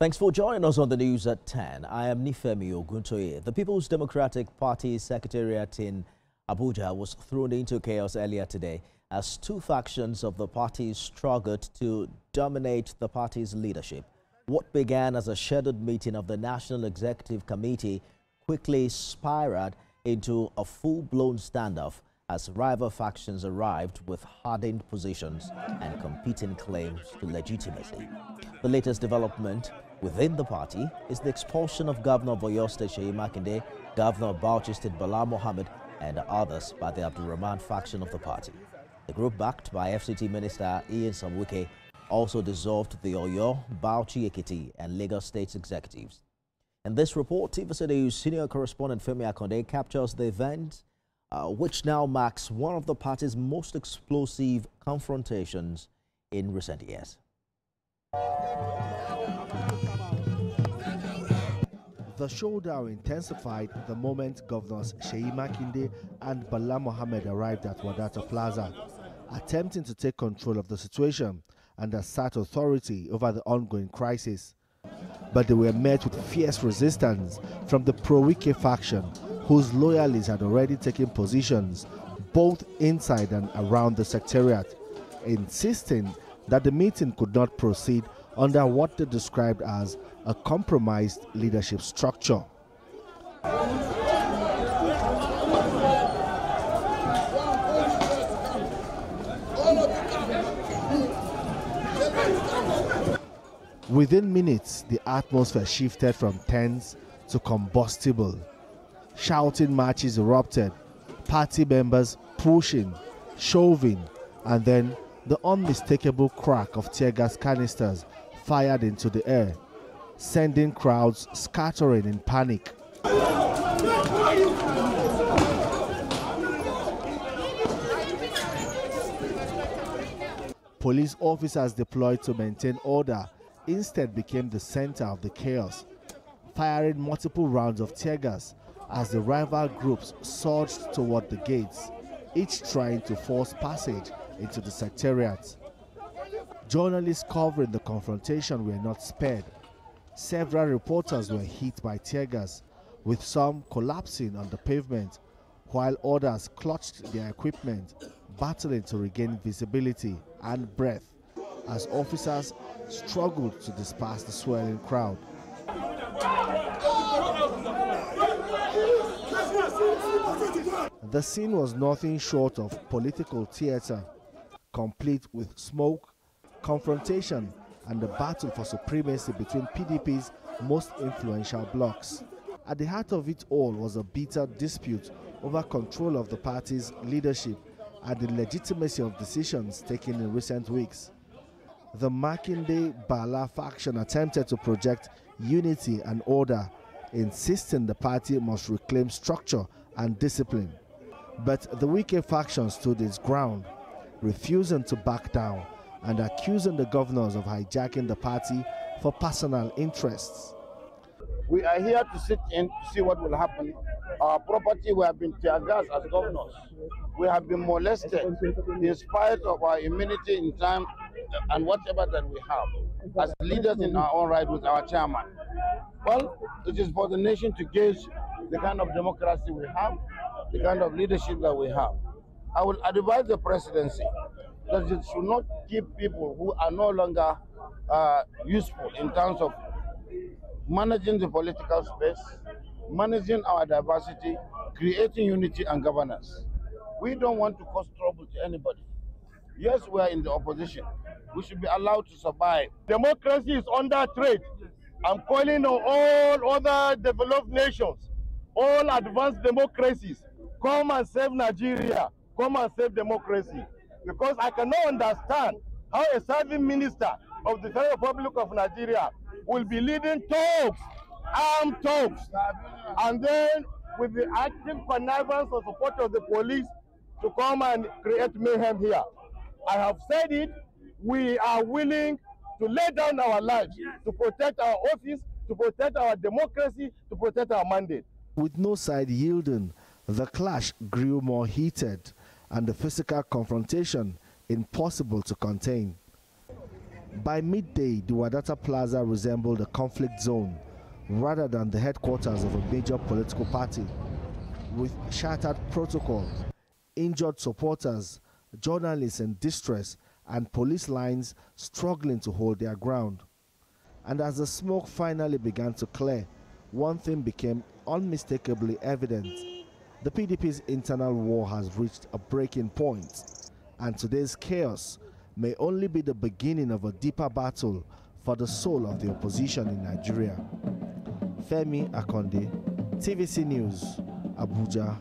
Thanks for joining us on the news at 10. I am Nifemi Oguntoye. The People's Democratic Party Secretariat in Abuja was thrown into chaos earlier today as two factions of the party struggled to dominate the party's leadership. What began as a scheduled meeting of the National Executive Committee quickly spiraled into a full-blown standoff as rival factions arrived with hardened positions and competing claims to legitimacy. The latest development within the party is the expulsion of Governor of Oyo State Seyi Makinde, Governor of Bauchi State Bala Mohammed, and others by the Abdulrahman faction of the party. The group, backed by FCT Minister Ian Samwike, also dissolved the Oyo, Bauchi Ekiti, and Lagos State executives. In this report, TVC News senior correspondent Femi Akonde captures the event, which now marks one of the party's most explosive confrontations in recent years. The showdown intensified the moment Governors Seyi Makinde and Bala Mohammed arrived at Wadata Plaza, attempting to take control of the situation and assert authority over the ongoing crisis. But they were met with fierce resistance from the pro-Wike faction, whose loyalists had already taken positions both inside and around the secretariat, insisting that the meeting could not proceed under what they described as a compromised leadership structure. Within minutes, the atmosphere shifted from tense to combustible. Shouting matches erupted, party members pushing, shoving, and then the unmistakable crack of tear gas canisters fired into the air, sending crowds scattering in panic. Police officers deployed to maintain order instead became the center of the chaos, firing multiple rounds of tear gas as the rival groups surged toward the gates, each trying to force passage into the secretariat. Journalists covering the confrontation were not spared. Several reporters were hit by tear gas, with some collapsing on the pavement, while others clutched their equipment, battling to regain visibility and breath as officers struggled to disperse the swelling crowd. The scene was nothing short of political theater, complete with smoke, confrontation, and the battle for supremacy between PDP's most influential blocs. At the heart of it all was a bitter dispute over control of the party's leadership and the legitimacy of decisions taken in recent weeks. The Makinde-Bala faction attempted to project unity and order, insisting the party must reclaim structure and discipline. But the Wike faction stood its ground, refusing to back down and accusing the governors of hijacking the party for personal interests. We are here to sit in to see what will happen. Our property, we have been tear gassed as governors. We have been molested in spite of our immunity in time and whatever that we have as leaders in our own right with our chairman. Well, it is for the nation to gauge the kind of democracy we have, the kind of leadership that we have. I will advise the presidency that it should not keep people who are no longer useful in terms of managing the political space, managing our diversity, creating unity and governance. We don't want to cause trouble to anybody. Yes, we are in the opposition. We should be allowed to survive. Democracy is under threat. I'm calling on all other developed nations, all advanced democracies, come and save Nigeria, come and save democracy. Because I cannot understand how a serving minister of the Federal Republic of Nigeria will be leading talks, armed talks, and then with the active connivance or support of the police to come and create mayhem here. I have said it, we are willing to lay down our lives to protect our office, to protect our democracy, to protect our mandate. With no side yielding, the clash grew more heated and the physical confrontation impossible to contain. By midday, the Wadata Plaza resembled a conflict zone rather than the headquarters of a major political party, with shattered protocol, injured supporters, journalists in distress, and police lines struggling to hold their ground. And as the smoke finally began to clear, one thing became unmistakably evident. The PDP's internal war has reached a breaking point, and today's chaos may only be the beginning of a deeper battle for the soul of the opposition in Nigeria. Femi Akonde, TVC News, Abuja.